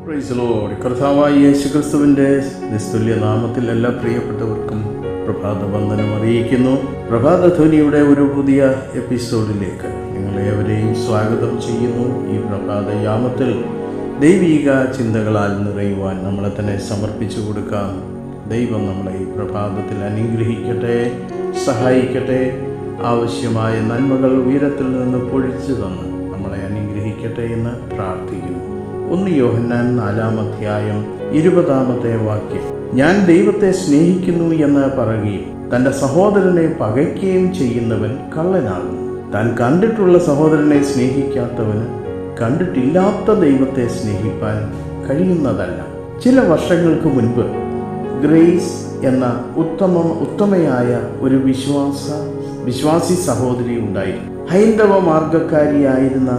Praise the Lord. കർത്താവായ യേശുക്രിസ്തുവിൻ്റെ നിസ്തുല്യ നാമത്തിൽ എല്ലാ പ്രിയപ്പെട്ടവർക്കും പ്രഭാതവന്ദനം അറിയിക്കുന്നു. പ്രഭാതധ്വനിയുടെ ഒരു പുതിയ എപ്പിസോഡിലേക്ക് നിങ്ങളേവരെയും സ്വാഗതം ചെയ്യുന്നു. ഈ പ്രഭാതയാമത്തിൽ ദൈവിക ചിന്തകളാൽ നിറയുവാൻ നമ്മളെ തന്നെ സമർപ്പിച്ചു കൊടുക്കാം. ദൈവം നമ്മളെ ഈ പ്രഭാതത്തിൽ അനുഗ്രഹിക്കട്ടെ, സഹായിക്കട്ടെ. ആവശ്യമായ നന്മകൾ ഉയരത്തിൽ നിന്ന് പൊഴിച്ചു തന്ന് നമ്മളെ അനുഗ്രഹിക്കട്ടെ എന്ന് പ്രാർത്ഥിക്കുന്നു. 1 യോഹന്നാൻ 4-ാം അധ്യായം 20-ാമത്തെ വാക്യം: ഞാൻ ദൈവത്തെ സ്നേഹിക്കുന്നു എന്ന് പറയുകയും തൻ്റെ സഹോദരനെ പകയ്ക്കുകയും ചെയ്യുന്നവൻ കള്ളനാകുന്നു. താൻ കണ്ടിട്ടുള്ള സഹോദരനെ സ്നേഹിക്കാത്തവന് കണ്ടിട്ടില്ലാത്ത ദൈവത്തെ സ്നേഹിപ്പാൻ കഴിയുന്നതല്ല. ചില വർഷങ്ങൾക്ക് മുൻപ് ഗ്രേസ് എന്ന ഉത്തമയായ ഒരു വിശ്വാസി സഹോദരി ഉണ്ടായിരുന്നു. ഹൈന്ദവ മാർഗക്കാരിയായിരുന്ന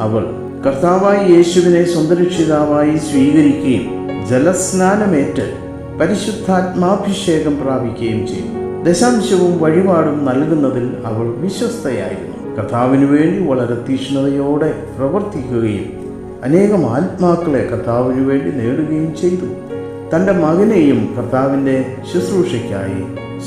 അവൾ കർത്താവായ യേശുവിനെ സ്വന്തം രക്ഷിതാവായി സ്വീകരിക്കുകയും ജലസ്നാനമേറ്റ് പരിശുദ്ധാത്മാഭിഷേകം പ്രാപിക്കുകയും ചെയ്തു. ദശാംശവും വഴിപാടും നൽകുന്നതിൽ അവൾ വിശ്വസ്തയായിരുന്നു. കർത്താവിനു വേണ്ടി വളരെ തീക്ഷ്ണതയോടെ പ്രവർത്തിക്കുകയും അനേകം ആത്മാക്കളെ കർത്താവിനു വേണ്ടി നേടുകയും ചെയ്തു. തൻ്റെ മകനെയും കർത്താവിൻ്റെ ശുശ്രൂഷയ്ക്കായി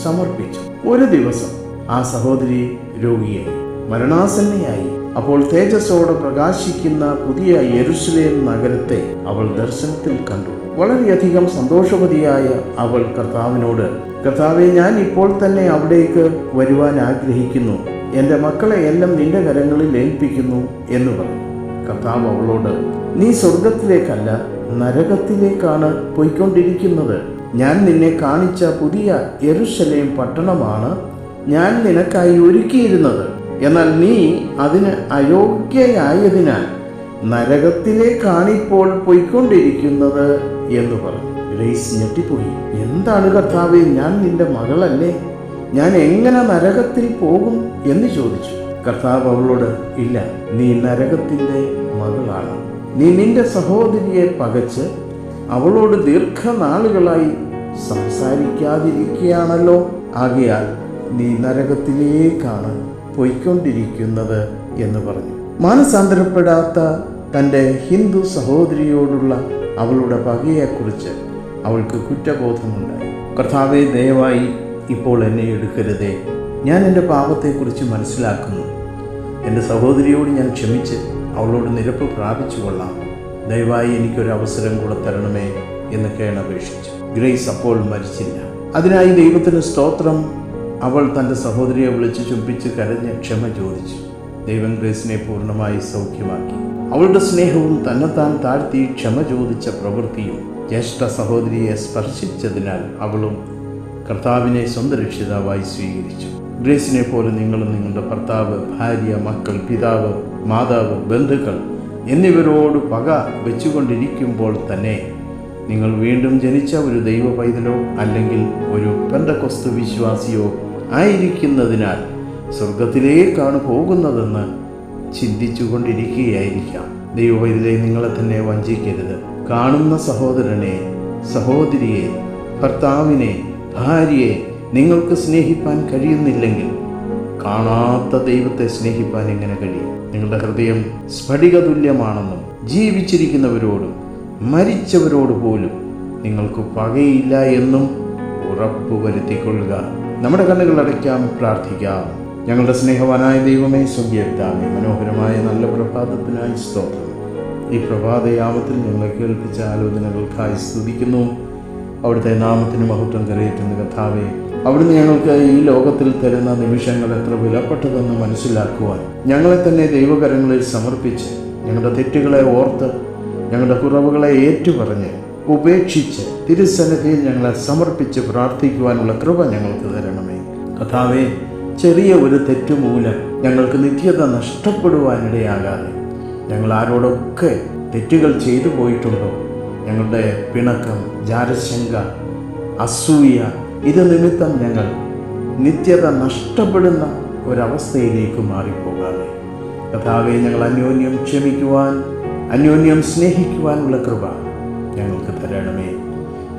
സമർപ്പിച്ചു. ഒരു ദിവസം ആ സഹോദരി രോഗിയായി, മരണാസന്നയായി. അപ്പോൾ തേജസ്സോടെ പ്രകാശിക്കുന്ന പുതിയ യെരുശലേം നഗരത്തെ അവൾ ദർശനത്തിൽ കണ്ടു. വളരെയധികം സന്തോഷവതിയായ അവൾ കർത്താവിനോട്, കർത്താവെ, ഞാൻ ഇപ്പോൾ തന്നെ അവിടേക്ക് വരുവാൻ ആഗ്രഹിക്കുന്നു. എൻ്റെ മക്കളെ എല്ലാം നിന്റെ കരങ്ങളിൽ ഏൽപ്പിക്കുന്നു എന്ന് പറഞ്ഞു. കർത്താവ് അവളോട്, നീ സ്വർഗത്തിലേക്കല്ല നരകത്തിലേക്കാണ് പോയിക്കൊണ്ടിരിക്കുന്നത്. ഞാൻ നിന്നെ കാണിച്ച പുതിയ യെരുശലേം പട്ടണമാണ് ഞാൻ നിനക്കായി ഒരുക്കിയിരുന്നത്. എന്നാൽ നീ അതിന് അയോഗ്യയായതിനാൽ നരകത്തിലേക്കാണിപ്പോൾ പോയിക്കൊണ്ടിരിക്കുന്നത് എന്ന് പറഞ്ഞു. ഗ്രേസ് ഞെട്ടിപ്പോയി. എന്താണ് കർത്താവേ, ഞാൻ നിന്റെ മകളല്ലേ, ഞാൻ എങ്ങനെ നരകത്തിൽ പോകും എന്ന് ചോദിച്ചു. കർത്താവ് അവളോട്, ഇല്ല, നീ നരകത്തിൻ്റെ മകളാണ്. നീ നിന്റെ സഹോദരിയെ പകച്ച് അവളോട് ദീർഘനാളുകളായി സംസാരിക്കാതിരിക്കുകയാണല്ലോ. ആകയാൽ നീ നരകത്തിലേക്കാണ് പോയിക്കൊണ്ടിരിക്കുന്നത് എന്ന് പറഞ്ഞു. മാനസാന്തരപ്പെടാത്ത തൻ്റെ ഹിന്ദു സഹോദരിയോടുള്ള അവളുടെ പകയെക്കുറിച്ച് അവൾക്ക് കുറ്റബോധമുണ്ടായി. കർത്താവെ, ദയവായി ഇപ്പോൾ എന്നെ എടുക്കരുതേ. ഞാൻ എൻ്റെ പാപത്തെക്കുറിച്ച് മനസ്സിലാക്കുന്നു. എൻ്റെ സഹോദരിയോട് ഞാൻ ക്ഷമിച്ച് അവളോട് നിരപ്പ് പ്രാപിച്ചു കൊള്ളാം. ദയവായി എനിക്കൊരവസരം കൂടെ തരണമേ എന്ന് കേണപേക്ഷിച്ചു. ഗ്രേസ് അപ്പോൾ മരിച്ചില്ല. അതിനായി ദൈവത്തിന് സ്തോത്രം. അവൾ തൻ്റെ സഹോദരിയെ വിളിച്ച് ചുംബിച്ച് കരഞ്ഞ് ക്ഷമ ചോദിച്ചു. ദൈവം ഗ്രേസിനെ പൂർണ്ണമായി സൗഖ്യമാക്കി. അവളുടെ സ്നേഹവും തന്നെത്താൻ താഴ്ത്തി ക്ഷമ ചോദിച്ച പ്രവൃത്തിയും ജ്യേഷ്ഠ സഹോദരിയെ സ്പർശിച്ചതിനാൽ അവളും കർത്താവിനെ സ്വന്തം രക്ഷിതാവായി സ്വീകരിച്ചു. ഗ്രേസിനെ പോലെ നിങ്ങളും നിങ്ങളുടെ ഭർത്താവ്, ഭാര്യ, മക്കൾ, പിതാവ്, മാതാവ്, ബന്ധുക്കൾ എന്നിവരോട് പക വെച്ചുകൊണ്ടിരിക്കുമ്പോൾ തന്നെ നിങ്ങൾ വീണ്ടും ജനിച്ച ഒരു ദൈവ പൈതലോ അല്ലെങ്കിൽ ഒരു പെന്തക്കോസ്ത് വിശ്വാസിയോ ആയിരിക്കുന്നതിനാൽ സ്വർഗത്തിലേക്കാണ് പോകുന്നതെന്ന് ചിന്തിച്ചു കൊണ്ടിരിക്കുകയായിരിക്കാം. ദൈവ പൈതലെ, നിങ്ങളെ തന്നെ വഞ്ചിക്കരുത്. കാണുന്ന സഹോദരനെ, സഹോദരിയെ, ഭർത്താവിനെ, ഭാര്യയെ നിങ്ങൾക്ക് സ്നേഹിപ്പാൻ കഴിയുന്നില്ലെങ്കിൽ കാണാത്ത ദൈവത്തെ സ്നേഹിപ്പാൻ എങ്ങനെ കഴിയും? നിങ്ങളുടെ ഹൃദയം സ്ഫടികതുല്യമാണെന്നും ജീവിച്ചിരിക്കുന്നവരോടും മരിച്ചവരോട് പോലും നിങ്ങൾക്ക് പകയില്ല എന്നും ഉറപ്പുവരുത്തിക്കൊള്ളുക. നമ്മുടെ കണ്ണുകൾ അടയ്ക്കാം, പ്രാർത്ഥിക്കാം. ഞങ്ങളുടെ സ്നേഹവാനായ ദൈവമേ, സ്വർഗീയപിതാവേ, മനോഹരമായ നല്ല പ്രഭാതത്തിനായി സ്തോത്രം. ഈ പ്രഭാതയാമത്തിൽ ഞങ്ങളെ കേൾപ്പിച്ച ആലോചനകൾക്കായി സ്തുതിക്കുന്നു. അവിടുത്തെ നാമത്തിന് മഹത്വം കരയേറ്റുന്ന കർത്താവേ, അവിടുന്ന് ഞങ്ങൾക്ക് ഈ ലോകത്തിൽ തരുന്ന നിമിഷങ്ങൾ എത്ര വിലപ്പെട്ടതെന്ന് മനസ്സിലാക്കുവാൻ ഞങ്ങളെ തന്നെ ദൈവകരങ്ങളിൽ സമർപ്പിച്ച് ഞങ്ങളുടെ തെറ്റുകളെ ഓർത്ത് ഞങ്ങളുടെ കുറവുകളെ ഏറ്റുപറഞ്ഞ് ഉപേക്ഷിച്ച് തിരുസന്നിധിയിൽ ഞങ്ങളെ സമർപ്പിച്ച് പ്രാർത്ഥിക്കുവാനുള്ള കൃപ ഞങ്ങൾക്ക് തരണമേ. കർത്താവേ, ചെറിയ ഒരു തെറ്റുമൂലം ഞങ്ങൾക്ക് നിത്യത നഷ്ടപ്പെടുവാനിടയാകാതെ ഞങ്ങൾ ആരോടൊക്കെ തെറ്റുകൾ ചെയ്തു പോയിട്ടുണ്ടോ, ഞങ്ങളുടെ പിണക്കം, ജാരശങ്ക, അസൂയ ഇത് നിമിത്തം ഞങ്ങൾ നിത്യത നഷ്ടപ്പെടുന്ന ഒരവസ്ഥയിലേക്ക് മാറിപ്പോകാതെ കർത്താവേ, ഞങ്ങൾ അന്യോന്യം ക്ഷമിക്കുവാൻ, അന്യോന്യം സ്നേഹിക്കുവാനുള്ള കൃപ ഞങ്ങൾക്ക് തരണമേ.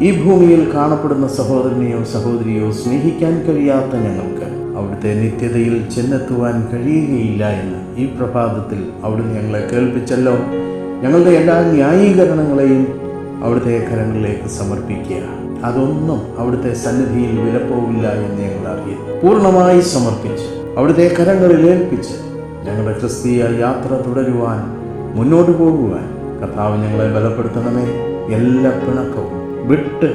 ഈ ഭൂമിയിൽ കാണപ്പെടുന്ന സഹോദരനെയോ സഹോദരിയോ സ്നേഹിക്കാൻ കഴിയാത്ത ഞങ്ങൾക്ക് അവിടുത്തെ നിത്യതയിൽ ചെന്നെത്തുവാൻ കഴിയുകയില്ല എന്ന് ഈ പ്രഭാതത്തിൽ അവിടുന്ന് ഞങ്ങളെ കേൾപ്പിച്ചല്ലോ. ഞങ്ങളുടെ എല്ലാ ന്യായീകരണങ്ങളെയും അവിടുത്തെ കരങ്ങളിലേക്ക് സമർപ്പിക്കുക. അതൊന്നും അവിടുത്തെ സന്നിധിയിൽ വിലപ്പോവില്ല എന്ന് ഞങ്ങൾ അറിയുന്നു. പൂർണ്ണമായി സമർപ്പിച്ച് അവിടുത്തെ കരങ്ങളിൽ ഏൽപ്പിച്ച് ഞങ്ങളുടെ ക്രിസ്തീയ യാത്ര തുടരുവാൻ, മുന്നോട്ട് പോകുവാൻ കർത്താവ് ഞങ്ങളെ ബലപ്പെടുത്തണമേ. എല്ലാ പിണക്കവും വിട്ട്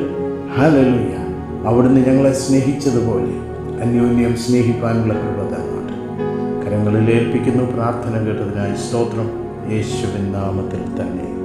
ഹല്ലേലൂയ അവിടുന്ന് ഞങ്ങളെ സ്നേഹിച്ചതുപോലെ അന്യോന്യം സ്നേഹിപ്പാനുള്ള കൃപ തന്നാട്ടെ. കരങ്ങളിൽ ഏൽപ്പിക്കുന്നു. പ്രാർത്ഥന കേട്ടതിനായി സ്തോത്രം. യേശുവിൻ നാമത്തിൽ തന്നെ.